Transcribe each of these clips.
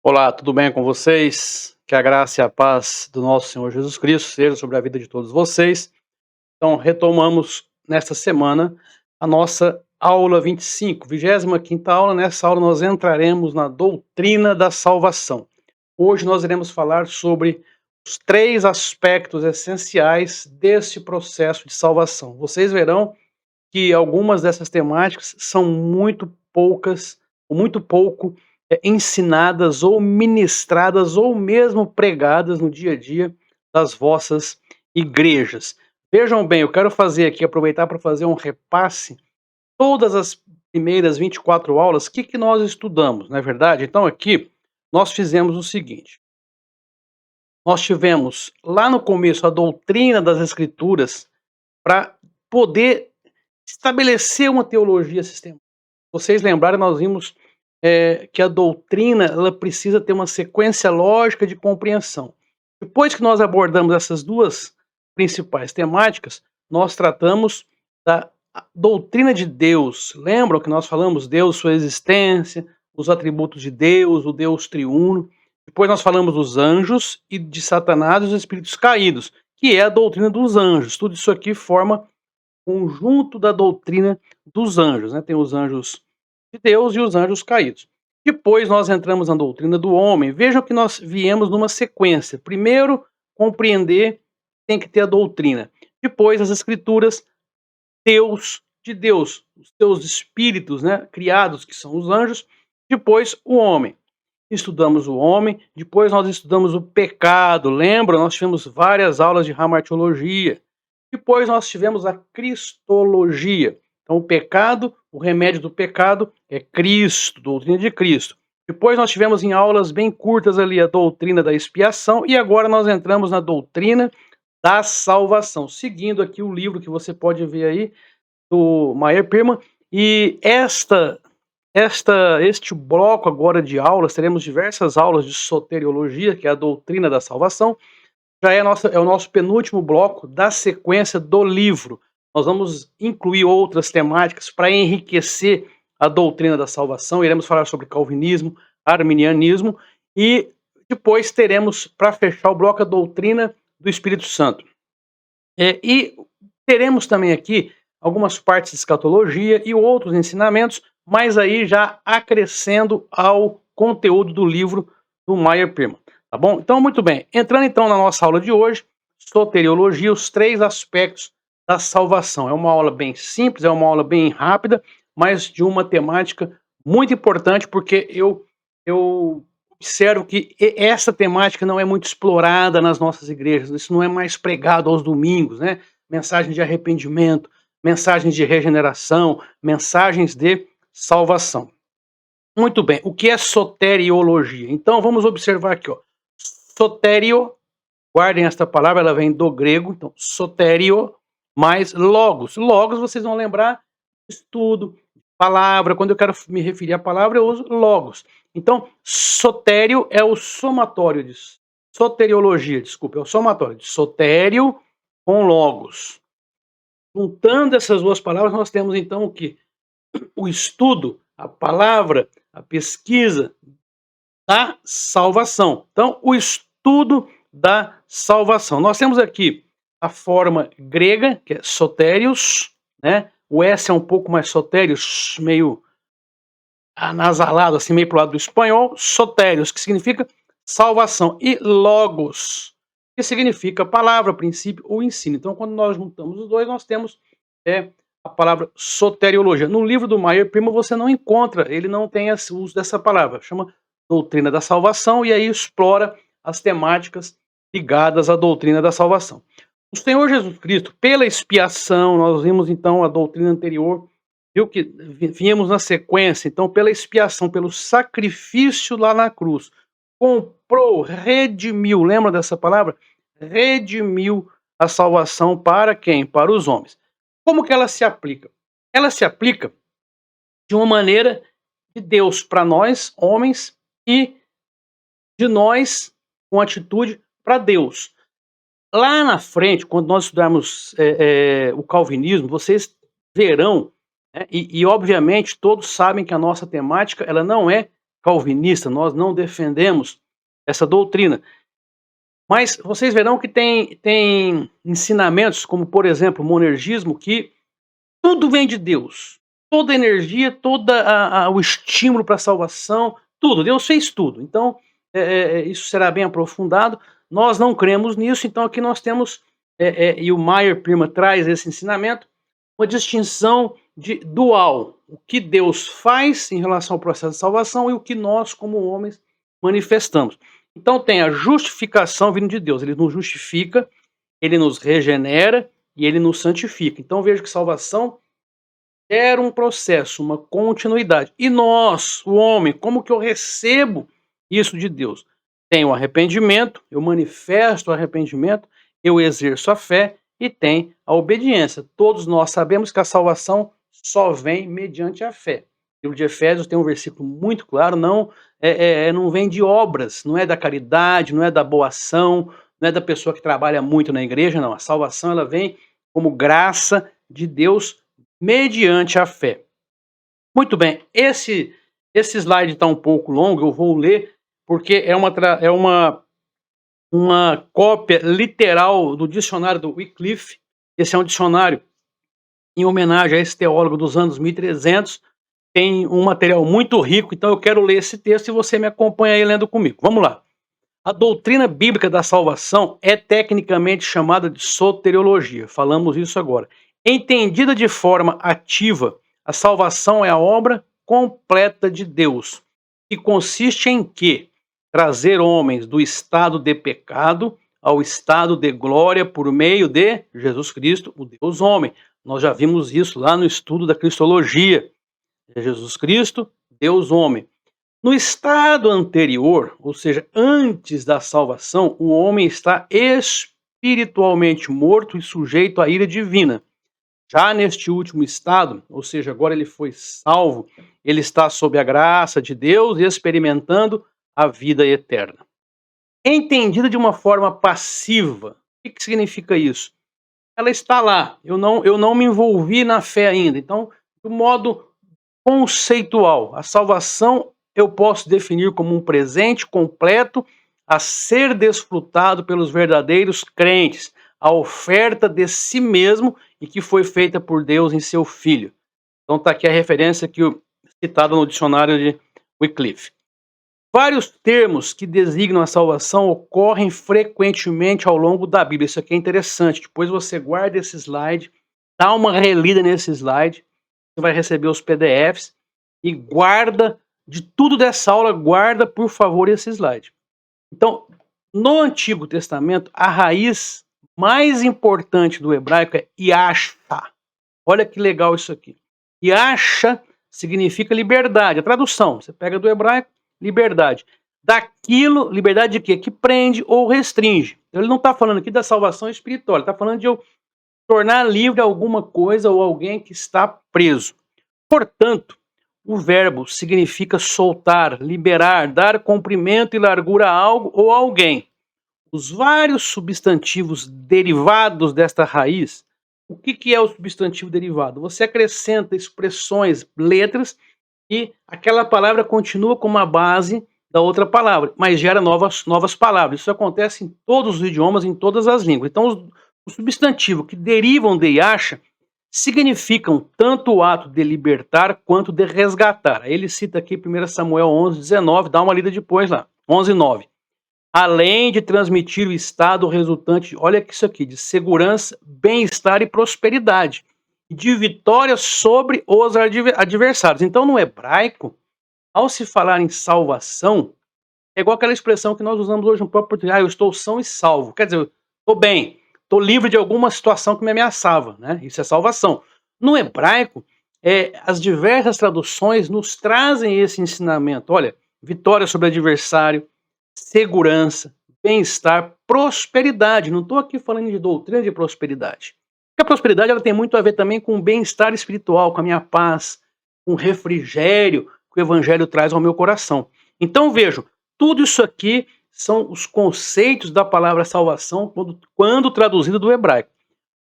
Olá, tudo bem com vocês? Que a graça e a paz do nosso Senhor Jesus Cristo seja sobre a vida de todos vocês. Então, retomamos nesta semana a nossa aula 25, 25ª aula. Nessa aula nós entraremos na doutrina da salvação. Hoje nós iremos falar sobre os três aspectos essenciais deste processo de salvação. Vocês verão que algumas dessas temáticas são muito poucas, ou muito pouco ensinadas ou ministradas ou mesmo pregadas no dia a dia das vossas igrejas. Vejam bem, eu quero fazer aqui, aproveitar para fazer um repasse. Todas as primeiras 24 aulas, o que, que nós estudamos, não é verdade? Então aqui nós fizemos o seguinte: nós tivemos lá no começo a doutrina das Escrituras para poder estabelecer uma teologia sistemática. Vocês lembraram, nós vimos que a doutrina ela precisa ter uma sequência lógica de compreensão. Depois que nós abordamos essas duas principais temáticas, nós tratamos da doutrina de Deus. Lembram que nós falamos Deus, sua existência, os atributos de Deus, o Deus triuno. Depois nós falamos dos anjos e de Satanás e os espíritos caídos, que é a doutrina dos anjos. Tudo isso aqui forma conjunto da doutrina dos anjos, né? Tem os anjos de Deus e os anjos caídos. Depois nós entramos na doutrina do homem. Vejam que nós viemos numa sequência. Primeiro, compreender, tem que ter a doutrina. Depois, as escrituras, Deus de Deus, os seus espíritos, né, criados, que são os anjos. Depois, o homem. Estudamos o homem, depois nós estudamos o pecado. Lembra? Nós tivemos várias aulas de hamartiologia. Depois nós tivemos a cristologia. Então, o pecado, o remédio do pecado é Cristo, doutrina de Cristo. Depois nós tivemos em aulas bem curtas ali a doutrina da expiação e agora nós entramos na doutrina da salvação, seguindo aqui o livro que você pode ver aí do Meyer Perman. E este bloco agora de aulas, teremos diversas aulas de soteriologia, que é a doutrina da salvação. Já é o nosso penúltimo bloco da sequência do livro. Nós vamos incluir outras temáticas para enriquecer a doutrina da salvação. Iremos falar sobre calvinismo, arminianismo e depois teremos, para fechar o bloco, a doutrina do Espírito Santo. E teremos também aqui algumas partes de escatologia e outros ensinamentos, mas aí já acrescendo ao conteúdo do livro do Meyer Perman. Tá bom? Então, muito bem. Entrando então na nossa aula de hoje, soteriologia, os três aspectos da salvação. É uma aula bem simples, é uma aula bem rápida, mas de uma temática muito importante, porque eu observo que essa temática não é muito explorada nas nossas igrejas. Isso não é mais pregado aos domingos, né? Mensagens de arrependimento, mensagens de regeneração, mensagens de salvação. Muito bem. O que é soteriologia? Então, vamos observar aqui, ó. Soterio, guardem esta palavra, ela vem do grego, então soterio mais logos. Logos, vocês vão lembrar, estudo, palavra. Quando eu quero me referir à palavra, eu uso logos. Então, sotério é o somatório de soteriologia, desculpa, é o somatório de sotério com logos. Juntando essas duas palavras, nós temos então o que? O estudo, a palavra, a pesquisa da salvação. Então, o estudo da salvação. Nós temos aqui a forma grega, que é sotérios, né? O S é um pouco mais sotérios, meio anasalado, assim, meio pro lado do espanhol. Sotérios, que significa salvação. E logos, que significa palavra, princípio ou ensino. Então, quando nós juntamos os dois, nós temos a palavra soteriologia. No livro do Meyer Perman você não encontra, ele não tem esse uso dessa palavra, chama doutrina da salvação, e aí explora as temáticas ligadas à doutrina da salvação. O Senhor Jesus Cristo, pela expiação, nós vimos então a doutrina anterior, viu que vínhamos na sequência, então pela expiação, pelo sacrifício lá na cruz, comprou, redimiu, lembra dessa palavra? Redimiu a salvação para quem? Para os homens. Como que ela se aplica? Ela se aplica de uma maneira de Deus para nós, homens, e de nós, com atitude, para Deus. Lá na frente, quando nós estudarmos o calvinismo, vocês verão, né, e obviamente todos sabem que a nossa temática ela não é calvinista, nós não defendemos essa doutrina. Mas vocês verão que tem ensinamentos, como por exemplo, o monergismo, que tudo vem de Deus. Toda a energia, toda o estímulo para a salvação, tudo. Deus fez tudo. Então, isso será bem aprofundado. Nós não cremos nisso, então aqui nós temos, e o Meyer Prima traz esse ensinamento, uma distinção dual. O que Deus faz em relação ao processo de salvação e o que nós, como homens, manifestamos. Então tem a justificação vindo de Deus. Ele nos justifica, ele nos regenera e ele nos santifica. Então vejo que salvação era um processo, uma continuidade. E nós, o homem, como que eu recebo isso de Deus? Tem o arrependimento, eu manifesto o arrependimento, eu exerço a fé e tem a obediência. Todos nós sabemos que a salvação só vem mediante a fé. O livro de Efésios tem um versículo muito claro, não vem de obras, não é da caridade, não é da boa ação, não é da pessoa que trabalha muito na igreja, não. A salvação ela vem como graça de Deus mediante a fé. Muito bem, esse slide está um pouco longo, eu vou ler, porque é uma cópia literal do dicionário do Wycliffe. Esse é um dicionário em homenagem a esse teólogo dos anos 1300, tem um material muito rico, então eu quero ler esse texto e você me acompanha aí lendo comigo. Vamos lá. A doutrina bíblica da salvação é tecnicamente chamada de soteriologia, falamos isso agora. Entendida de forma ativa, a salvação é a obra completa de Deus, que consiste em quê? Trazer homens do estado de pecado ao estado de glória por meio de Jesus Cristo, o Deus homem. Nós já vimos isso lá no estudo da Cristologia. Jesus Cristo, Deus homem. No estado anterior, ou seja, antes da salvação, o homem está espiritualmente morto e sujeito à ira divina. Já neste último estado, ou seja, agora ele foi salvo, ele está sob a graça de Deus e experimentando a vida eterna. Entendida de uma forma passiva, o que significa isso? Ela está lá, eu não me envolvi na fé ainda. Então, de um modo conceitual, a salvação eu posso definir como um presente completo a ser desfrutado pelos verdadeiros crentes, a oferta de si mesmo e que foi feita por Deus em seu Filho. Então está aqui a referência que citada no dicionário de Wycliffe. Vários termos que designam a salvação ocorrem frequentemente ao longo da Bíblia. Isso aqui é interessante. Depois você guarda esse slide, dá uma relida nesse slide, você vai receber os PDFs e guarda de tudo dessa aula, guarda por favor esse slide. Então, no Antigo Testamento, a raiz mais importante do hebraico é Yasha. Olha que legal isso aqui. Yasha significa liberdade. A tradução, você pega do hebraico, liberdade. Daquilo, liberdade de quê? Que prende ou restringe. Ele não está falando aqui da salvação espiritual, ele está falando de eu tornar livre alguma coisa ou alguém que está preso. Portanto, o verbo significa soltar, liberar, dar comprimento e largura a algo ou a alguém. Os vários substantivos derivados desta raiz, o que é o substantivo derivado? Você acrescenta expressões, letras, e aquela palavra continua como a base da outra palavra, mas gera novas palavras. Isso acontece em todos os idiomas, em todas as línguas. Então, os substantivos que derivam de Yasha significam tanto o ato de libertar quanto de resgatar. Ele cita aqui 1 Samuel 11:19, dá uma lida depois lá, 11:9. Além de transmitir o estado resultante, olha isso aqui, de segurança, bem-estar e prosperidade, de vitória sobre os adversários. Então, no hebraico, ao se falar em salvação, é igual aquela expressão que nós usamos hoje no próprio português, eu estou são e salvo. Quer dizer, estou bem, estou livre de alguma situação que me ameaçava, né? Isso é salvação. No hebraico, as diversas traduções nos trazem esse ensinamento. Olha, vitória sobre o adversário, segurança, bem-estar, prosperidade. Não estou aqui falando de doutrina de prosperidade. Porque a prosperidade ela tem muito a ver também com o bem-estar espiritual, com a minha paz, com o refrigério que o evangelho traz ao meu coração. Então vejo, tudo isso aqui são os conceitos da palavra salvação quando traduzido do hebraico.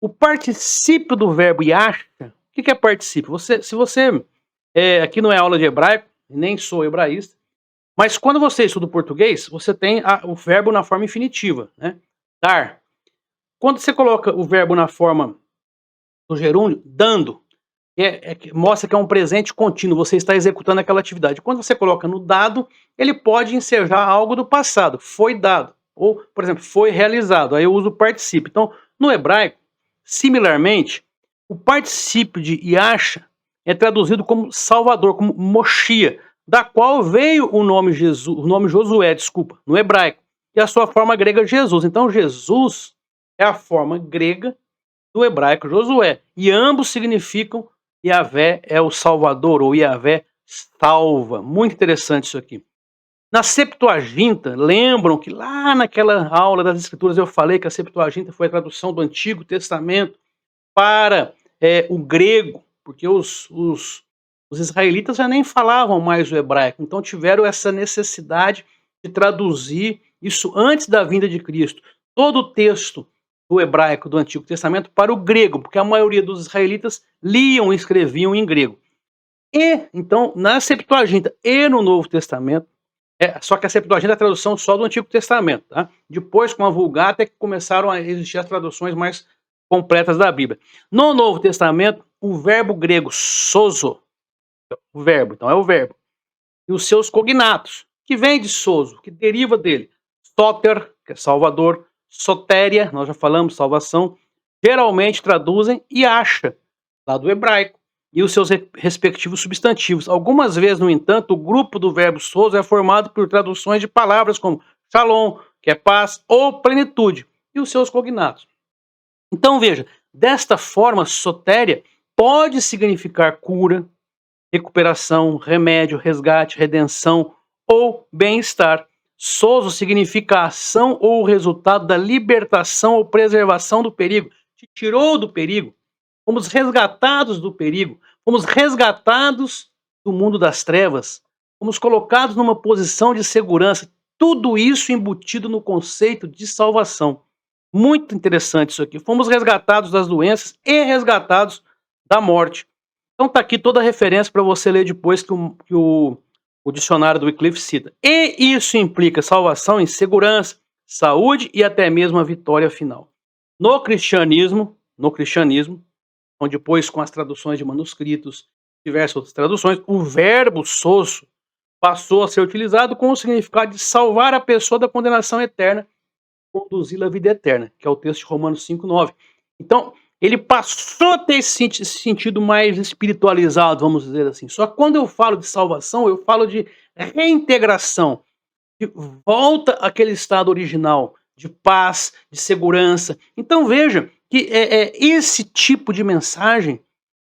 O particípio do verbo yasha, o que é particípio? Se você aqui não é aula de hebraico, nem sou hebraísta, Mas quando você estuda o português, você tem o verbo na forma infinitiva, né? Dar. Quando você coloca o verbo na forma do gerúndio, dando, que mostra que é um presente contínuo, você está executando aquela atividade. Quando você coloca no dado, ele pode ensejar algo do passado, foi dado. Ou, por exemplo, foi realizado. Aí eu uso o particípio. Então, no hebraico, similarmente, o particípio de Yasha é traduzido como Salvador, como Moshia, da qual veio o nome Jesus, o nome Josué, desculpa, no hebraico, e a sua forma grega Jesus. Então, Jesus é a forma grega do hebraico Josué, e ambos significam Yahvé é o Salvador, ou Yahvé salva. Muito interessante isso aqui. Na Septuaginta, lembram que lá naquela aula das Escrituras eu falei que a Septuaginta foi a tradução do Antigo Testamento para o grego, porque os israelitas já nem falavam mais o hebraico, então tiveram essa necessidade de traduzir isso antes da vinda de Cristo. Todo o texto do hebraico do Antigo Testamento para o grego, porque a maioria dos israelitas liam e escreviam em grego. E, então, na Septuaginta e no Novo Testamento, só que a Septuaginta é a tradução só do Antigo Testamento, tá? Depois, com a Vulgata, é que começaram a existir as traduções mais completas da Bíblia. No Novo Testamento, o verbo grego sozo, o verbo, então é o verbo, e os seus cognatos, que vem de sozo, que deriva dele. Soter, que é salvador, sotéria, nós já falamos, salvação, geralmente traduzem e acha, lá do hebraico, e os seus respectivos substantivos. Algumas vezes, no entanto, o grupo do verbo sozo é formado por traduções de palavras como shalom, que é paz, ou plenitude, e os seus cognatos. Então, veja, desta forma, sotéria pode significar cura, recuperação, remédio, resgate, redenção ou bem-estar. Sozo significa a ação ou o resultado da libertação ou preservação do perigo. Te tirou do perigo. Fomos resgatados do perigo. Fomos resgatados do mundo das trevas. Fomos colocados numa posição de segurança. Tudo isso embutido no conceito de salvação. Muito interessante isso aqui. Fomos resgatados das doenças e resgatados da morte. Então tá aqui toda a referência para você ler depois que o dicionário do Wycliffe cita. E isso implica salvação em segurança, saúde e até mesmo a vitória final. No cristianismo, então depois com as traduções de manuscritos, diversas outras traduções, o verbo sozo passou a ser utilizado com o significado de salvar a pessoa da condenação eterna, conduzi-la à vida eterna, que é o texto de Romanos 5:9. Então, ele passou a ter esse sentido mais espiritualizado, vamos dizer assim. Só que quando eu falo de salvação, eu falo de reintegração, de volta àquele estado original, de paz, de segurança. Então veja que esse tipo de mensagem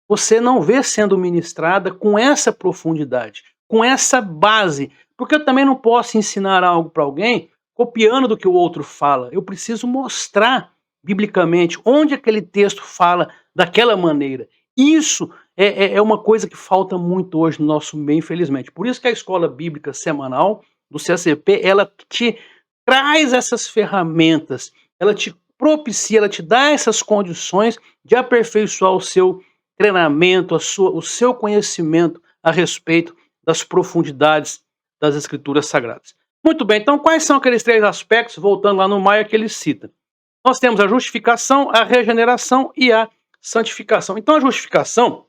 você não vê sendo ministrada com essa profundidade, com essa base. Porque eu também não posso ensinar algo para alguém copiando do que o outro fala. Eu preciso mostrar biblicamente onde aquele texto fala daquela maneira. Isso é uma coisa que falta muito hoje no nosso meio, infelizmente. Por isso que a escola bíblica semanal do CACP, ela te traz essas ferramentas, ela te propicia, ela te dá essas condições de aperfeiçoar o seu treinamento, o seu conhecimento a respeito das profundidades das Escrituras Sagradas. Muito bem, então quais são aqueles 3 aspectos, voltando lá no Maia que ele cita? Nós temos a justificação, a regeneração e a santificação. Então a justificação,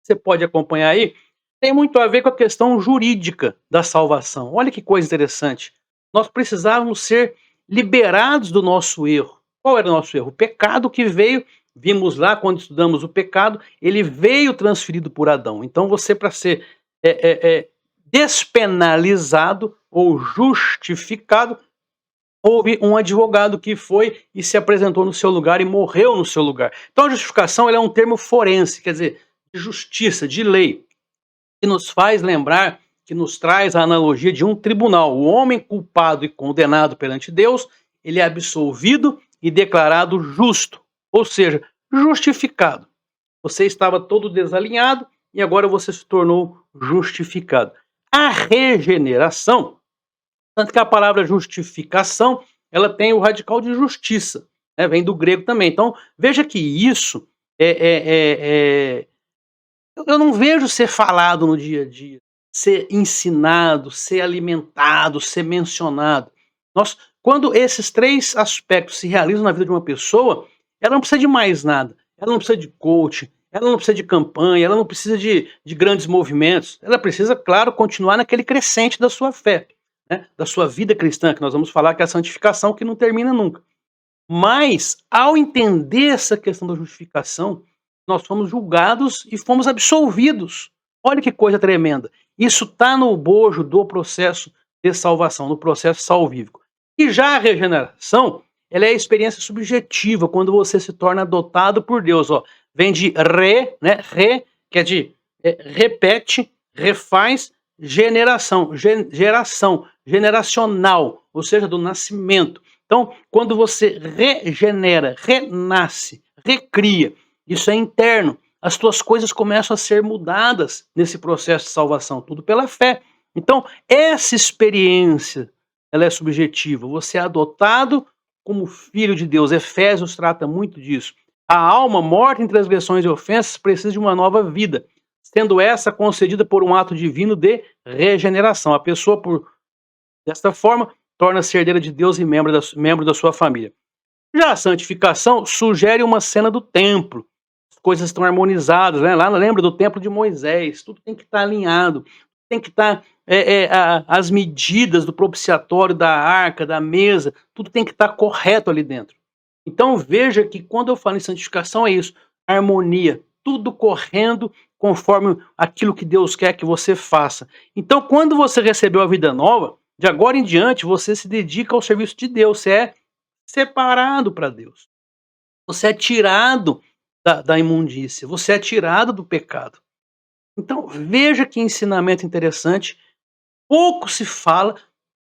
você pode acompanhar aí, tem muito a ver com a questão jurídica da salvação. Olha que coisa interessante. Nós precisávamos ser liberados do nosso erro. Qual era o nosso erro? O pecado que veio, vimos lá quando estudamos o pecado, ele veio transferido por Adão. Então você, para ser despenalizado ou justificado, houve um advogado que foi e se apresentou no seu lugar e morreu no seu lugar. Então a justificação ela é um termo forense, quer dizer, de justiça, de lei, que nos faz lembrar, que nos traz a analogia de um tribunal. O homem culpado e condenado perante Deus, ele é absolvido e declarado justo, ou seja, justificado. Você estava todo desalinhado e agora você se tornou justificado. A regeneração, tanto que a palavra justificação, ela tem o radical de justiça, né? Vem do grego também. Então, veja que isso eu não vejo ser falado no dia a dia. ser ensinado, ser alimentado, ser mencionado. Nós, quando esses 3 aspectos se realizam na vida de uma pessoa, ela não precisa de mais nada. Ela não precisa de coach, ela não precisa de campanha, ela não precisa de grandes movimentos. Ela precisa, claro, continuar naquele crescente da sua fé, né, da sua vida cristã, que nós vamos falar que é a santificação que não termina nunca. Mas, ao entender essa questão da justificação, nós fomos julgados e fomos absolvidos. Olha que coisa tremenda. Isso está no bojo do processo de salvação, no processo salvífico. E já a regeneração, ela é a experiência subjetiva, quando você se torna adotado por Deus. Ó. Vem de re, né? Re, que é de repete, refaz, generação, geração, generacional, ou seja, do nascimento. Então, quando você regenera, renasce, recria, isso é interno. As tuas coisas começam a ser mudadas nesse processo de salvação, tudo pela fé. Então, essa experiência, ela é subjetiva. Você é adotado como filho de Deus. Efésios trata muito disso. A alma morta em transgressões e ofensas precisa de uma nova vida, sendo essa concedida por um ato divino de regeneração. A pessoa, desta forma, torna-se herdeira de Deus e membro da sua família. Já a santificação sugere uma cena do templo. As coisas estão harmonizadas, né? Lá lembra do templo de Moisés, tudo tem que estar alinhado, tem que estar as medidas do propiciatório, da arca, da mesa, tudo tem que estar correto ali dentro. Então veja que quando eu falo em santificação é isso, harmonia, tudo correndo conforme aquilo que Deus quer que você faça. Então quando você recebeu a vida nova, de agora em diante você se dedica ao serviço de Deus, você é separado para Deus. Você é tirado da imundícia, você é tirado do pecado. Então veja que ensinamento interessante, pouco se fala,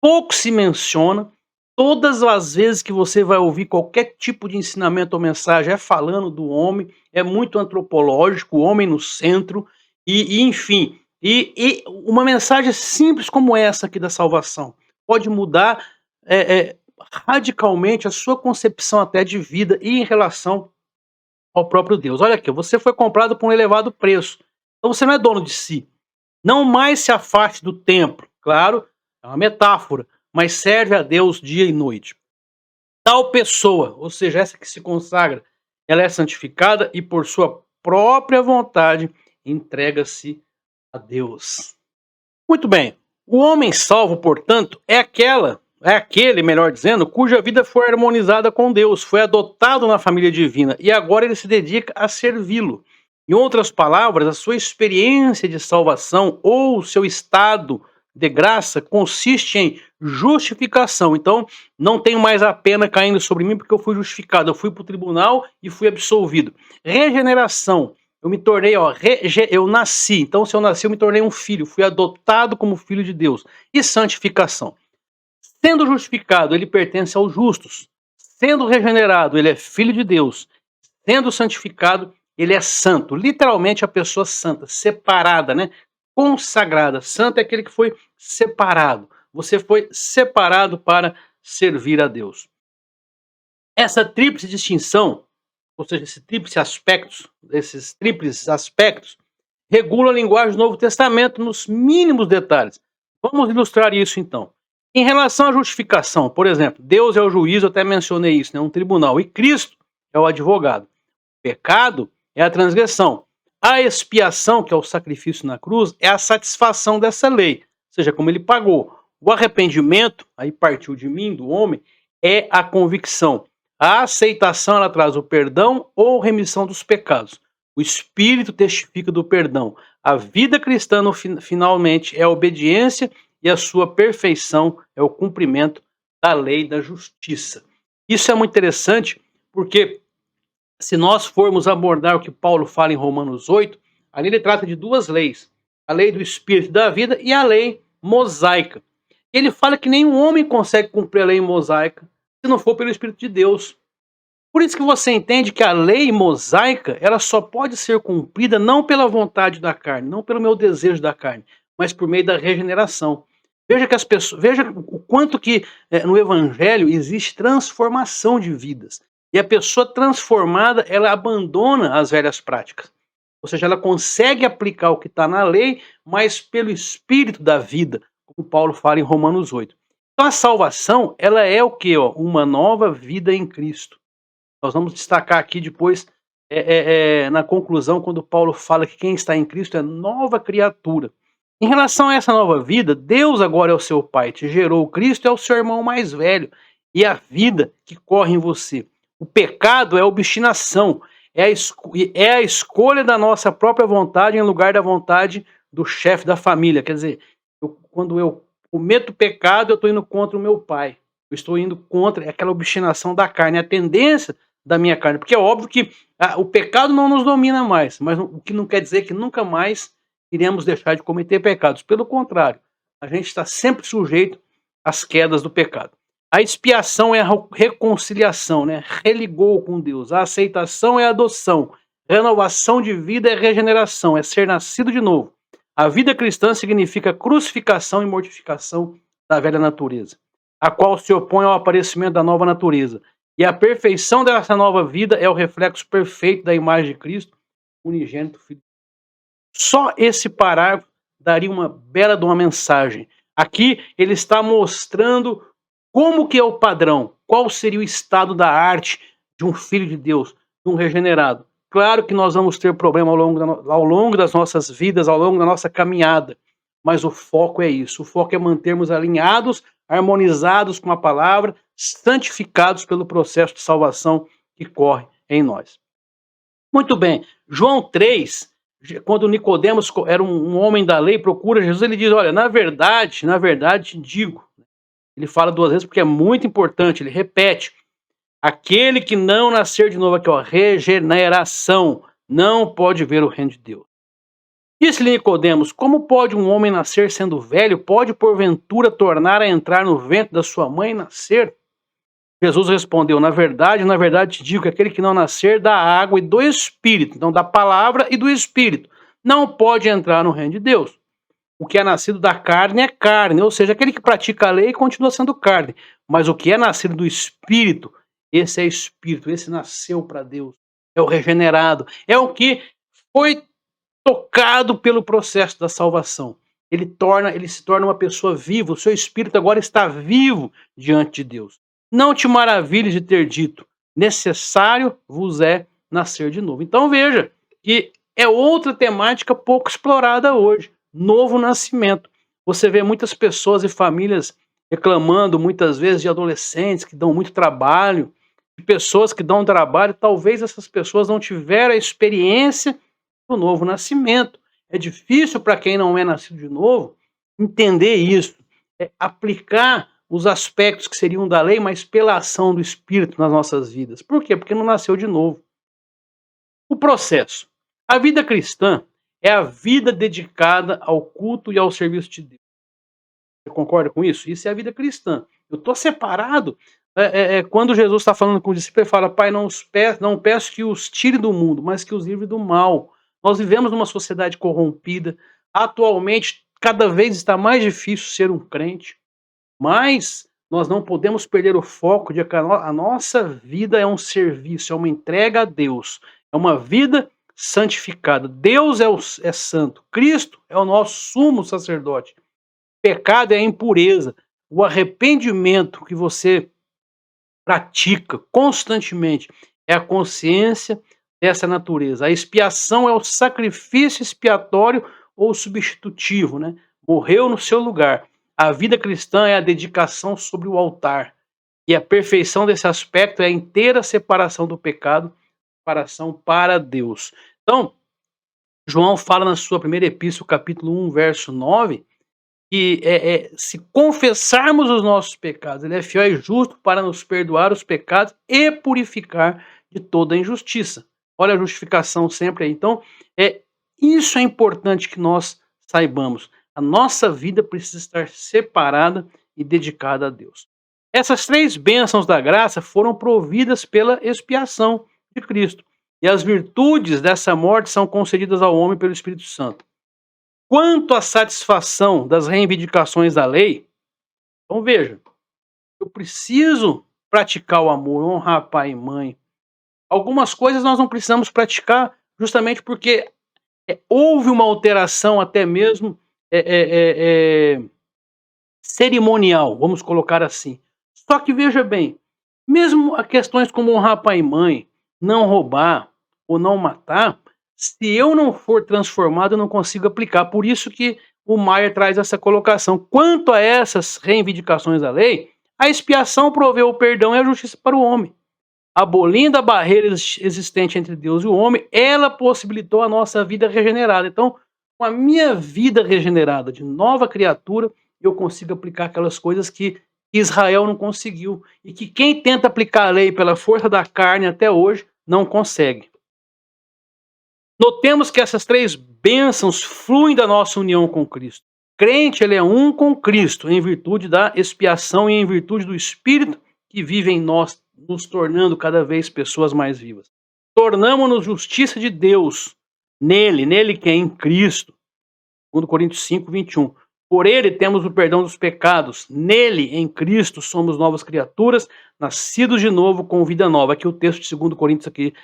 pouco se menciona, todas as vezes que você vai ouvir qualquer tipo de ensinamento ou mensagem é falando do homem, é muito antropológico, o homem no centro, enfim, uma mensagem simples como essa aqui da salvação pode mudar radicalmente a sua concepção até de vida e em relação ao próprio Deus. Olha aqui, você foi comprado por um elevado preço, então você não é dono de si. Não mais se afaste do templo, claro, é uma metáfora, mas serve a Deus dia e noite. Tal pessoa, ou seja, essa que se consagra, ela é santificada e por sua própria vontade entrega-se a Deus. Muito bem, o homem salvo, portanto, é aquele, melhor dizendo, cuja vida foi harmonizada com Deus, foi adotado na família divina e agora ele se dedica a servi-lo. Em outras palavras, a sua experiência de salvação ou seu estado de graça consiste em justificação. Então, não tenho mais a pena caindo sobre mim porque eu fui justificado. Eu fui para o tribunal e fui absolvido. Regeneração. Eu me tornei, eu nasci. Então, se eu nasci, eu me tornei um filho. Fui adotado como filho de Deus. E santificação. Sendo justificado, ele pertence aos justos. Sendo regenerado, ele é filho de Deus. Sendo santificado, ele é santo. Literalmente a pessoa santa, separada, né? Consagrada. Santo é aquele que foi separado. Você foi separado para servir a Deus. Essa tríplice distinção, ou seja, esses tríplices aspectos, regula a linguagem do Novo Testamento nos mínimos detalhes. Vamos ilustrar isso então. Em relação à justificação, por exemplo, Deus é o juiz, eu até mencionei isso, né? Um tribunal, e Cristo é o advogado. O pecado é a transgressão. A expiação, que é o sacrifício na cruz, é a satisfação dessa lei, ou seja, como ele pagou. O arrependimento, aí partiu de mim, do homem, é a convicção. A aceitação, ela traz o perdão ou remissão dos pecados. O Espírito testifica do perdão. A vida cristã, finalmente, é a obediência e a sua perfeição é o cumprimento da lei da justiça. Isso é muito interessante porque se nós formos abordar o que Paulo fala em Romanos 8, ali ele trata de duas leis. A lei do Espírito da vida e a lei mosaica. Ele fala que nenhum homem consegue cumprir a lei mosaica se não for pelo Espírito de Deus. Por isso que você entende que a lei mosaica, ela só pode ser cumprida não pela vontade da carne, não pelo meu desejo da carne, mas por meio da regeneração. Veja o quanto que no evangelho existe transformação de vidas. E a pessoa transformada, ela abandona as velhas práticas. Ou seja, ela consegue aplicar o que está na lei, mas pelo Espírito da vida, como Paulo fala em Romanos 8. Então a salvação, ela é o quê? Ó? Uma nova vida em Cristo. Nós vamos destacar aqui depois, na conclusão, quando Paulo fala que quem está em Cristo é nova criatura. Em relação a essa nova vida, Deus agora é o seu Pai, te gerou. Cristo é o seu irmão mais velho e a vida que corre em você. O pecado é a obstinação, é a escolha da nossa própria vontade em lugar da vontade do chefe da família. Quer dizer, quando eu cometo pecado, eu estou indo contra o meu pai. Eu estou indo contra aquela obstinação da carne, a tendência da minha carne. Porque é óbvio que o pecado não nos domina mais, mas o que não quer dizer que nunca mais iremos deixar de cometer pecados. Pelo contrário, a gente está sempre sujeito às quedas do pecado. A expiação é a reconciliação, né? Religou com Deus. A aceitação é a adoção. Renovação de vida é regeneração, é ser nascido de novo. A vida cristã significa crucificação e mortificação da velha natureza, a qual se opõe ao aparecimento da nova natureza. E a perfeição dessa nova vida é o reflexo perfeito da imagem de Cristo, unigênito Filho. Só esse parágrafo daria uma bela de uma mensagem. Aqui ele está mostrando como que é o padrão, qual seria o estado da arte de um filho de Deus, de um regenerado. Claro que nós vamos ter problema ao longo das nossas vidas, ao longo da nossa caminhada, mas o foco é isso, o foco é mantermos alinhados, harmonizados com a palavra, santificados pelo processo de salvação que corre em nós. Muito bem, João 3, quando Nicodemos era um homem da lei, procura Jesus, ele diz, olha, na verdade te digo. Ele fala duas vezes porque é muito importante, ele repete, aquele que não nascer de novo, aqui ó, regeneração, não pode ver o reino de Deus. Disse-lhe Nicodemos, como pode um homem nascer sendo velho? Pode porventura tornar a entrar no ventre da sua mãe e nascer? Jesus respondeu, na verdade te digo que aquele que não nascer da água e do Espírito, então da palavra e do Espírito, não pode entrar no reino de Deus. O que é nascido da carne é carne, ou seja, aquele que pratica a lei continua sendo carne. Mas o que é nascido do Espírito, esse é Espírito, esse nasceu para Deus. É o regenerado, é o que foi tocado pelo processo da salvação. Ele se torna uma pessoa viva, o seu Espírito agora está vivo diante de Deus. Não te maravilhes de ter dito, necessário vos é nascer de novo. Então veja que é outra temática pouco explorada hoje. Novo nascimento. Você vê muitas pessoas e famílias reclamando muitas vezes de adolescentes que dão muito trabalho, de pessoas que dão trabalho, talvez essas pessoas não tiveram a experiência do novo nascimento. É difícil para quem não é nascido de novo entender isso, aplicar os aspectos que seriam da lei, mas pela ação do Espírito nas nossas vidas. Por quê? Porque não nasceu de novo. O processo. A vida cristã é a vida dedicada ao culto e ao serviço de Deus. Você concorda com isso? Isso é a vida cristã. Eu estou separado. Quando Jesus está falando com os discípulos, ele fala, Pai, não peço que os tire do mundo, mas que os livre do mal. Nós vivemos numa sociedade corrompida. Atualmente, cada vez está mais difícil ser um crente. Mas nós não podemos perder o foco de que a nossa vida é um serviço, é uma entrega a Deus. É uma vida santificada. Deus é santo. Cristo é o nosso sumo sacerdote. Pecado é a impureza. O arrependimento que você pratica constantemente é a consciência dessa natureza. A expiação é o sacrifício expiatório ou substitutivo, né? Morreu no seu lugar. A vida cristã é a dedicação sobre o altar. E a perfeição desse aspecto é a inteira separação do pecado, separação para Deus. Então, João fala na sua primeira epístola, capítulo 1, verso 9, que se confessarmos os nossos pecados, ele é fiel e justo para nos perdoar os pecados e purificar de toda injustiça. Olha a justificação sempre aí. Então, isso é importante que nós saibamos. A nossa vida precisa estar separada e dedicada a Deus. Essas três bênçãos da graça foram providas pela expiação de Cristo. E as virtudes dessa morte são concedidas ao homem pelo Espírito Santo. Quanto à satisfação das reivindicações da lei, então veja, eu preciso praticar o amor, honrar pai e mãe. Algumas coisas nós não precisamos praticar justamente porque houve uma alteração até mesmo cerimonial, vamos colocar assim. Só que veja bem, mesmo a questões como honrar pai e mãe, não roubar ou não matar, se eu não for transformado, eu não consigo aplicar. Por isso que o Maier traz essa colocação. Quanto a essas reivindicações da lei, a expiação proveu o perdão e a justiça para o homem. Abolindo a barreira existente entre Deus e o homem, ela possibilitou a nossa vida regenerada. Então, com a minha vida regenerada de nova criatura, eu consigo aplicar aquelas coisas que Israel não conseguiu e que quem tenta aplicar a lei pela força da carne até hoje não consegue. Notemos que essas três bênçãos fluem da nossa união com Cristo. O crente, ele é um com Cristo, em virtude da expiação e em virtude do Espírito que vive em nós, nos tornando cada vez pessoas mais vivas. Tornamo-nos justiça de Deus, nele que é em Cristo. 2 Coríntios 5, 21. Por ele temos o perdão dos pecados, nele, em Cristo, somos novas criaturas, nascidos de novo com vida nova. Aqui o texto de 2 Coríntios aqui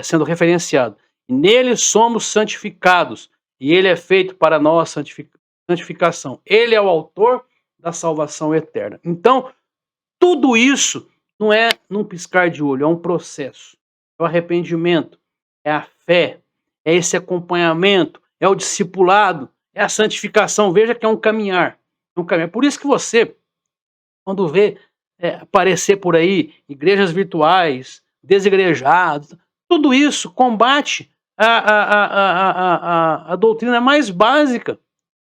sendo referenciado. Nele somos santificados, e ele é feito para nós santificação. Ele é o autor da salvação eterna. Então, tudo isso não é num piscar de olho, é um processo. É o arrependimento, é a fé, é esse acompanhamento, é o discipulado, é a santificação. Veja que é um caminhar. É um caminhar. Por isso que você, quando vê aparecer por aí igrejas virtuais, desigrejados, tudo isso combate a doutrina mais básica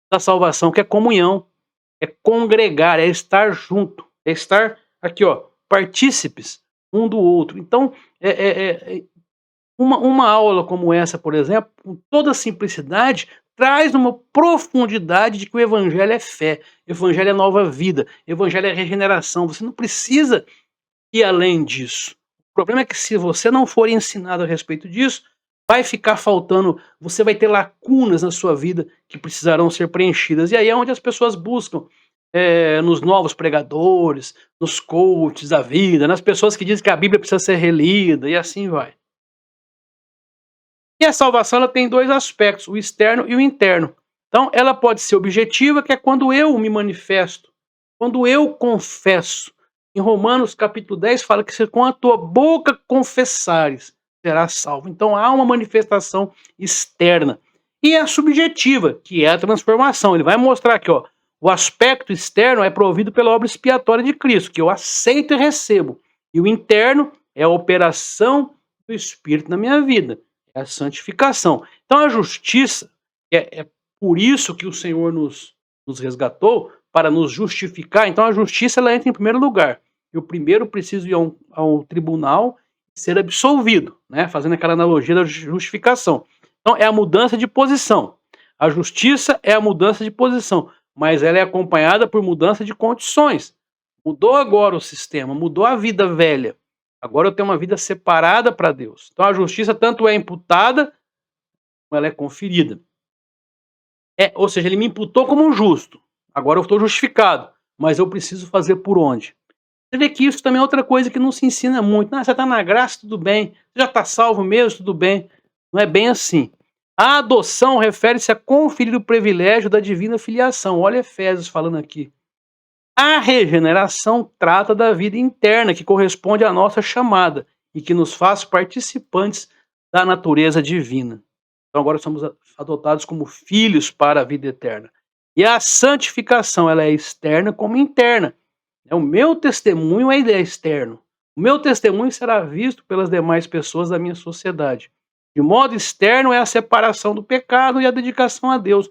da salvação, que é comunhão, é congregar, é estar junto, é estar aqui, ó, partícipes um do outro. Então, uma aula como essa, por exemplo, com toda a simplicidade, traz uma profundidade de que o evangelho é fé, o evangelho é nova vida, o evangelho é regeneração. Você não precisa ir além disso. O problema é que se você não for ensinado a respeito disso, vai ficar faltando, você vai ter lacunas na sua vida que precisarão ser preenchidas. E aí é onde as pessoas buscam, nos novos pregadores, nos coaches da vida, nas pessoas que dizem que a Bíblia precisa ser relida, e assim vai. E a salvação ela tem dois aspectos, o externo e o interno. Então, ela pode ser objetiva, que é quando eu me manifesto, quando eu confesso. Em Romanos capítulo 10 fala que se com a tua boca confessares, serás salvo. Então, há uma manifestação externa. E a subjetiva, que é a transformação. Ele vai mostrar aqui, ó, o aspecto externo é provido pela obra expiatória de Cristo, que eu aceito e recebo. E o interno é a operação do Espírito na minha vida. É a santificação. Então a justiça, é por isso que o Senhor nos resgatou, para nos justificar. Então a justiça ela entra em primeiro lugar. Eu primeiro preciso ir ao tribunal e ser absolvido, né? Fazendo aquela analogia da justificação. Então é a mudança de posição. A justiça é a mudança de posição, mas ela é acompanhada por mudança de condições. Mudou agora o sistema, mudou a vida velha. Agora eu tenho uma vida separada para Deus. Então a justiça tanto é imputada, como ela é conferida. Ou seja, ele me imputou como um justo. Agora eu estou justificado. Mas eu preciso fazer por onde? Você vê que isso também é outra coisa que não se ensina muito. Você está na graça, tudo bem. Você já está salvo mesmo, tudo bem. Não é bem assim. A adoção refere-se a conferir o privilégio da divina filiação. Olha Efésios falando aqui. A regeneração trata da vida interna, que corresponde à nossa chamada e que nos faz participantes da natureza divina. Então agora somos adotados como filhos para a vida eterna. E a santificação, ela é externa como interna. O meu testemunho é externo. O meu testemunho será visto pelas demais pessoas da minha sociedade. De modo externo é a separação do pecado e a dedicação a Deus.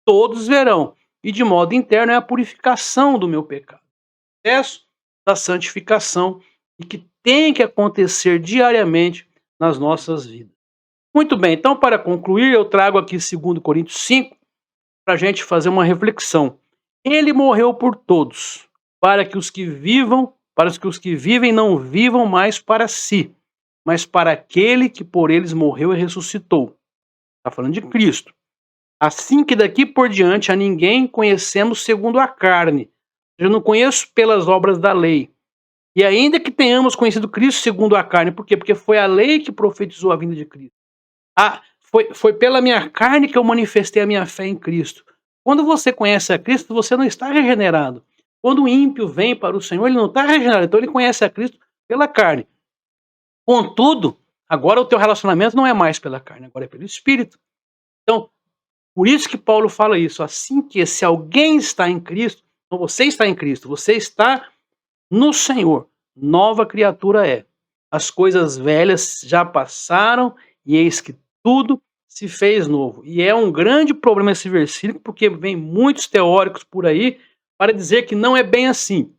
Todos verão. E de modo interno é a purificação do meu pecado. O processo da santificação e que tem que acontecer diariamente nas nossas vidas. Muito bem, então para concluir eu trago aqui 2 Coríntios 5 para a gente fazer uma reflexão. Ele morreu por todos, para que os que vivem não vivam mais para si, mas para aquele que por eles morreu e ressuscitou. Está falando de Cristo. Assim que daqui por diante a ninguém conhecemos segundo a carne. Eu não conheço pelas obras da lei. E ainda que tenhamos conhecido Cristo segundo a carne, por quê? Porque foi a lei que profetizou a vinda de Cristo. foi pela minha carne que eu manifestei a minha fé em Cristo. Quando você conhece a Cristo, você não está regenerado. Quando o ímpio vem para o Senhor, ele não está regenerado, então ele conhece a Cristo pela carne. Contudo, agora o teu relacionamento não é mais pela carne, agora é pelo Espírito. Então, por isso que Paulo fala isso, assim que se alguém está em Cristo, então você está em Cristo, você está no Senhor, nova criatura é. As coisas velhas já passaram e eis que tudo se fez novo. E é um grande problema esse versículo, porque vem muitos teóricos por aí para dizer que não é bem assim,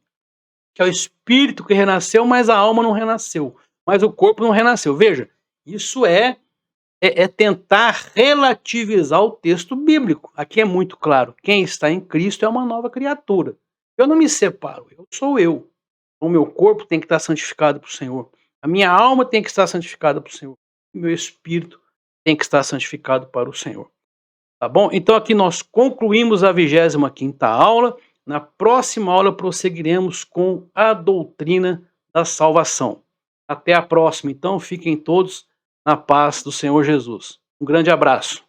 que é o espírito que renasceu, mas a alma não renasceu, mas o corpo não renasceu. Veja, isso é tentar relativizar o texto bíblico. Aqui é muito claro, quem está em Cristo é uma nova criatura. Eu não me separo, eu sou eu. O meu corpo tem que estar santificado para o Senhor. A minha alma tem que estar santificada para o Senhor. O meu espírito tem que estar santificado para o Senhor. Tá bom? Então aqui nós concluímos a 25ª aula. Na próxima aula prosseguiremos com a doutrina da salvação. Até a próxima. Então fiquem todos na paz do Senhor Jesus. Um grande abraço.